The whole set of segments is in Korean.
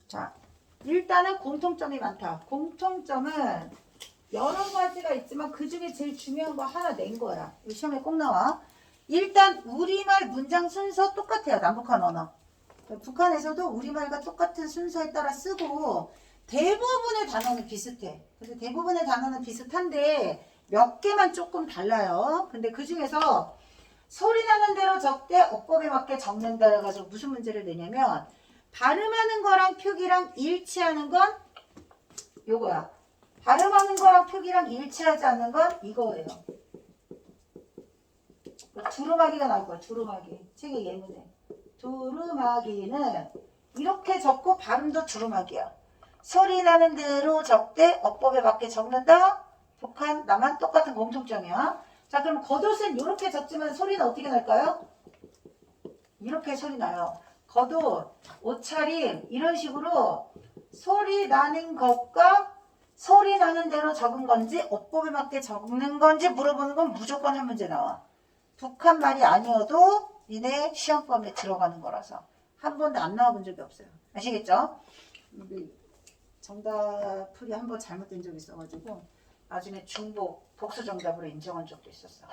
자, 일단은 공통점이 많다. 공통점은 여러 가지가 있지만 그 중에 제일 중요한 거 하나 낸 거야. 이 시험에 꼭 나와. 일단 우리말 문장 순서 똑같아요. 남북한 언어. 북한에서도 우리말과 똑같은 순서에 따라 쓰고 대부분의 단어는 비슷해. 그래서 대부분의 단어는 비슷한데 몇 개만 조금 달라요. 근데 그 중에서 소리 나는 대로 적되 어법에 맞게 적는다 해가지고 무슨 문제를 내냐면 발음하는 거랑 표기랑 일치하는 건 요거야. 발음하는 거랑 표기랑 일치하지 않는 건 이거예요. 두루마기가 나올 거야. 두루마기. 책의 예문에. 두루마기는 이렇게 적고 발음도 두루마기야. 소리 나는 대로 적되 어법에 맞게 적는다. 북한, 남한 똑같은 공통점이야. 자, 그럼 겉옷은 이렇게 적지만 소리는 어떻게 날까요? 이렇게 소리 나요. 겉옷, 옷차림 이런 식으로 소리 나는 것과 소리 나는 대로 적은 건지 어법에 맞게 적는 건지 물어보는 건 무조건 한 문제 나와. 북한 말이 아니어도 니네 시험범에 들어가는 거라서 한 번도 안 나와본 적이 없어요. 아시겠죠? 정답풀이 한 번 잘못된 적이 있어가지고 나중에 중복 복수 정답으로 인정한 적도 있었어.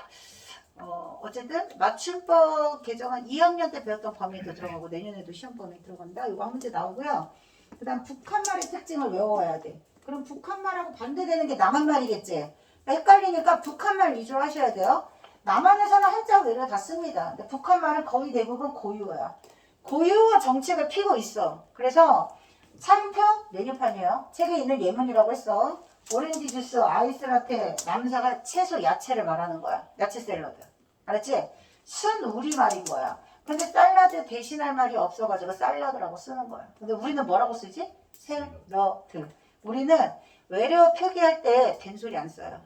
어쨌든 맞춤법 개정은 2학년 때 배웠던 범위에도 들어가고 내년에도 시험 범위에 들어간다. 이거 한 문제 나오고요. 그 다음 북한말의 특징을 외워야 돼. 그럼 북한말하고 반대되는 게 남한말이겠지. 헷갈리니까 북한말 위주로 하셔야 돼요. 남한에서는 한자 외래 다 씁니다. 근데 북한말은 거의 대부분 고유어야. 고유어 정책을 피고 있어. 그래서 차림표 메뉴판이에요. 책에 있는 예문이라고 했어. 오렌지 주스, 아이스 라테, 남사가 채소, 야채를 말하는 거야. 야채 샐러드. 알았지? 순 우리말인 거야. 근데 샐러드 대신할 말이 없어가지고 샐러드라고 쓰는 거야. 근데 우리는 뭐라고 쓰지? 샐러드. 우리는 외래어 표기할 때 된소리 안 써요.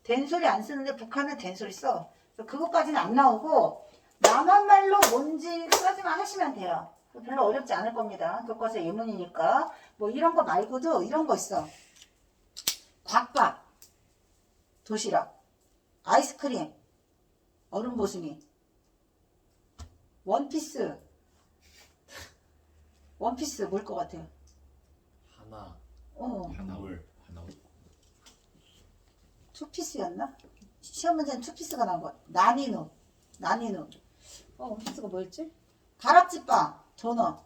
된소리 안 쓰는데 북한은 된소리 써. 그것까지는 안 나오고 남한말로 뭔지 써지만 하시면 돼요. 별로 어렵지 않을 겁니다. 교과서 예문이니까. 뭐 이런 거 말고도 이런 거 있어. 곽밥, 도시락, 아이스크림, 얼음 보숭이, 원피스. 원피스 뭘 것 같아요? 하나. 하나울. 투피스였나? 시험 문제는 투피스가 나온 거. 나니누. 원피스가 뭐였지? 가락지빵, 도넛.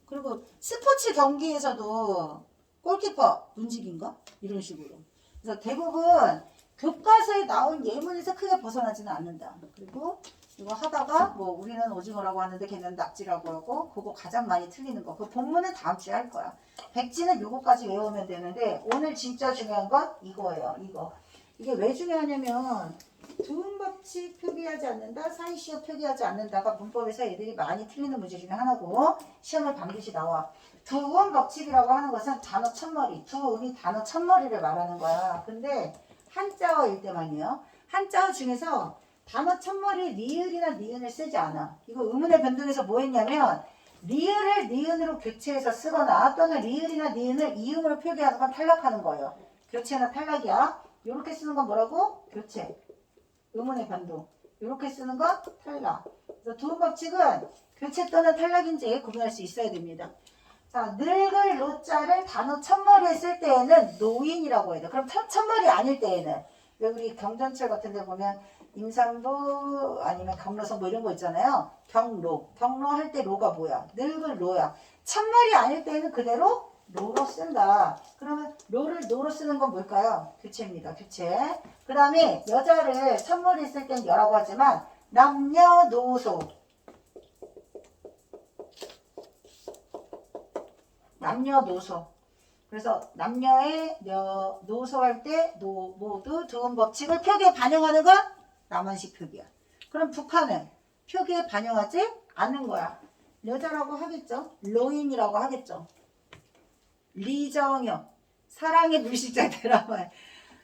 그리고 스포츠 경기에서도 골키퍼, 문직인가? 이런 식으로. 그래서 대부분 교과서에 나온 예문에서 크게 벗어나지는 않는다. 그리고 이거 하다가 뭐 우리는 오징어라고 하는데 걔는 낙지라고 하고 그거 가장 많이 틀리는 거. 그 본문은 다음 주에 할 거야. 백지는 요거까지 외우면 되는데 오늘 진짜 중요한 건 이거예요. 이거. 이게 왜 중요하냐면 두음법칙 표기하지 않는다, 사이시어 표기하지 않는다가 문법에서 애들이 많이 틀리는 문제 중에 하나고 시험에 반드시 나와. 두음법칙이라고 하는 것은 단어 첫머리, 두음이 단어 첫머리를 말하는 거야. 근데 한자어일 때만이에요. 한자어 중에서 단어 첫머리 리을이나 니은을 쓰지 않아. 이거 의문의 변동에서 뭐 했냐면 리을을 니은으로 교체해서 쓰거나 또는 리을이나 니은을 이음으로 표기하는 건 탈락하는 거예요. 교체나 탈락이야. 이렇게 쓰는 건 뭐라고? 교체. 의문의 변동. 이렇게 쓰는 건 탈락. 그래서 두음 법칙은 교체 또는 탈락인지 구분할 수 있어야 됩니다. 자, 늙을 노자를 단어 첫머리에 쓸 때에는 노인이라고 해야 돼. 그럼 첫머리 아닐 때에는 왜 우리 경전철 같은 데 보면 임산부 아니면 경로성 뭐 이런 거 있잖아요. 경로 할 때 로가 뭐야? 늙을 로야. 첫머리 아닐 때에는 그대로 로로 쓴다. 그러면 로를 노로 쓰는 건 뭘까요? 교체입니다. 교체. 그 다음에 여자를 첫머리 쓸 땐 여라고 하지만 남녀노소. 남녀노소. 그래서 남녀의 노소 할 때 모두 두음 법칙을 표기에 반영하는 건 남한식 표기야. 그럼 북한은 표기에 반영하지 않는 거야. 여자라고 하겠죠. 로인이라고 하겠죠. 리정혁, 사랑의 불시자 드라마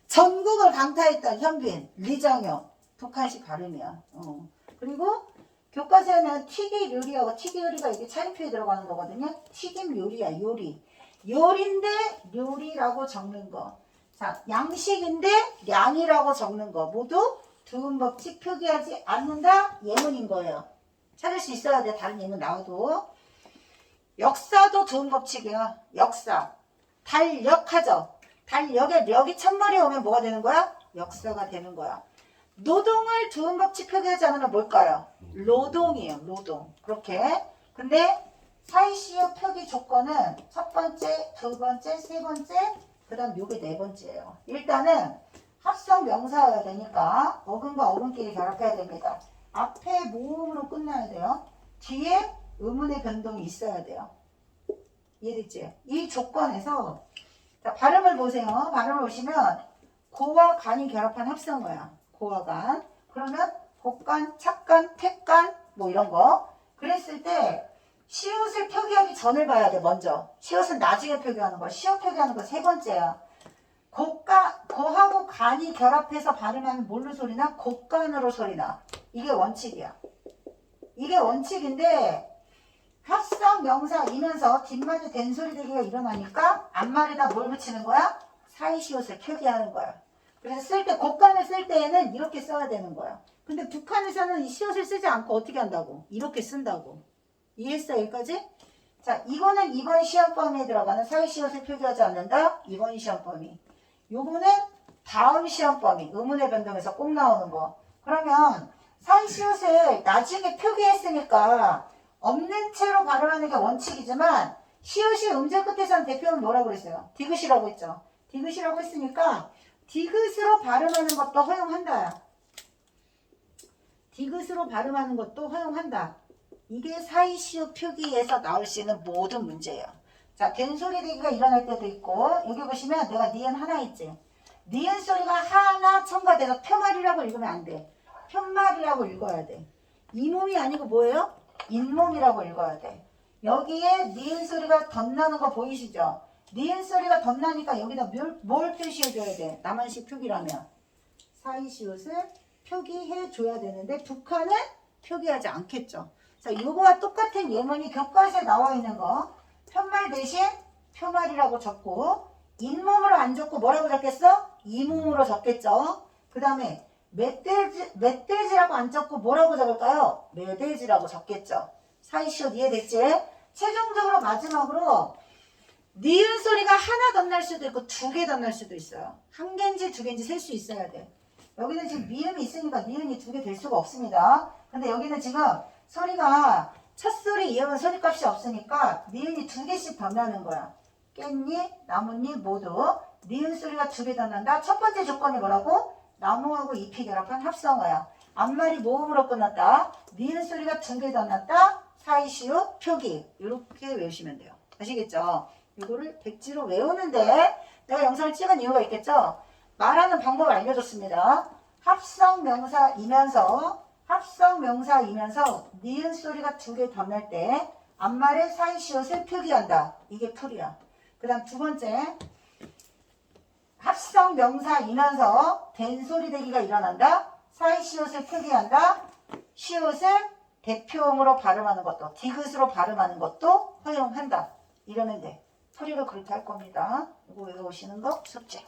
전국을 강타했던 현빈, 리정혁, 북한식 발음이야. 그리고 교과서에는 튀기 요리하고 튀기 요리가 이게 차림표에 들어가는 거거든요. 튀김 요리야, 요리. 요리인데 요리라고 적는 거. 자, 양식인데 양이라고 적는 거. 모두 두음 법칙 표기하지 않는다 예문인 거예요. 찾을 수 있어야 돼. 다른 예문 나와도. 역사도 두음 법칙이야. 역사. 달력하죠. 달력에 력이 첫머리에 오면 뭐가 되는 거야? 역사가 되는 거야. 노동을 두음 법칙 표기하지 않으면 뭘까요? 노동이에요. 노동. 그렇게. 근데 사이시유 표기 조건은 첫 번째, 두 번째, 세 번째, 그 다음 요게 네 번째예요. 일단은 합성 명사여야 되니까 어근과 어근끼리 결합해야 됩니다. 앞에 모음으로 끝나야 돼요. 뒤에 의문의 변동이 있어야 돼요. 이해됐지? 이 조건에서 자, 발음을 보세요. 발음을 보시면 고와 간이 결합한 합성어야. 고와 간. 그러면 곡간, 착간, 택간 뭐 이런 거. 그랬을 때 시옷을 표기하기 전을 봐야 돼. 먼저. 시옷은 나중에 표기하는 거야. 시옷 표기하는 거 세 번째야. 고하고 간이 결합해서 발음하면 뭘로 소리나? 곡간으로 소리나. 이게 원칙이야. 이게 원칙인데 합성 명사이면서 뒷말이 된소리 되기가 일어나니까 앞말에다 뭘 붙이는 거야? 사이시옷을 표기하는 거야. 그래서 쓸 때 곡간을 쓸 때에는 이렇게 써야 되는 거야. 근데 북한에서는 이 시옷을 쓰지 않고 어떻게 한다고? 이렇게 쓴다고. 이해했어 여기까지? 자, 이거는 이번 시험 범위에 들어가는 사이시옷을 표기하지 않는다. 이번 시험 범위. 요거는 다음 시험 범위. 의문의 변동에서 꼭 나오는 거. 그러면 사이시옷을 나중에 표기했으니까 없는 채로 발음하는 게 원칙이지만 시옷이 음절 끝에서는 대표는 뭐라고 그랬어요? 디귿이라고 했죠. 디귿이라고 했으니까 디귿으로 발음하는 것도 허용한다. 디귿으로 발음하는 것도 허용한다. 이게 사이시옷 표기에서 나올 수 있는 모든 문제예요. 자, 된소리 되기가 일어날 때도 있고 여기 보시면 내가 니은 하나 있지. 니은 소리가 하나 첨가돼서 표말이라고 읽으면 안 돼. 편말이라고 읽어야 돼. 이 몸이 아니고 뭐예요? 잇몸이라고 읽어야 돼. 여기에 니은 소리가 덧나는 거 보이시죠? 니은 소리가 덧나니까 여기다 뭘 표시해줘야 돼? 남한식 표기라면 사이시옷을 표기해줘야 되는데 북한은 표기하지 않겠죠. 자, 요거와 똑같은 예문이 교과서에 나와 있는 거 편말 대신 표말이라고 적고 잇몸으로 안 적고 뭐라고 적겠어? 이몸으로 적겠죠. 그 다음에 멧돼지라고 안 적고 뭐라고 적을까요? 매돼지라고 적겠죠. 사이시옷 이해됐지? 최종적으로 마지막으로 니은 소리가 하나 덧날 수도 있고 두 개 덧날 수도 있어요. 한 개인지 두 개인지 셀 수 있어야 돼. 여기는 지금 미음이 있으니까 니은이 두 개 될 수가 없습니다. 근데 여기는 지금 소리가 첫 소리 이음은 소리값이 없으니까 니은이 두 개씩 덧나는 거야. 깻잎, 나뭇잎 모두 니은 소리가 두 개 덧난다. 첫 번째 조건이 뭐라고? 나무하고 잎이 결합한 합성어야. 앞말이 모음으로 끝났다. 니은 소리가 두 개 덧났다. 사이시옷 표기. 이렇게 외우시면 돼요. 아시겠죠? 이거를 백지로 외우는데 내가 영상을 찍은 이유가 있겠죠? 말하는 방법을 알려줬습니다. 합성명사이면서 니은 소리가 두 개 덧날 때 앞말에 사이시옷을 표기한다. 이게 풀이야. 그 다음 두 번째 합성명사이면서 된소리 되기가 일어난다. 사이시옷을 표기한다. 시옷을 대표음으로 발음하는 것도 디귿으로 발음하는 것도 허용한다. 이러면 돼. 풀이를 그렇게 할 겁니다. 이거 외워오시는 거 숙제.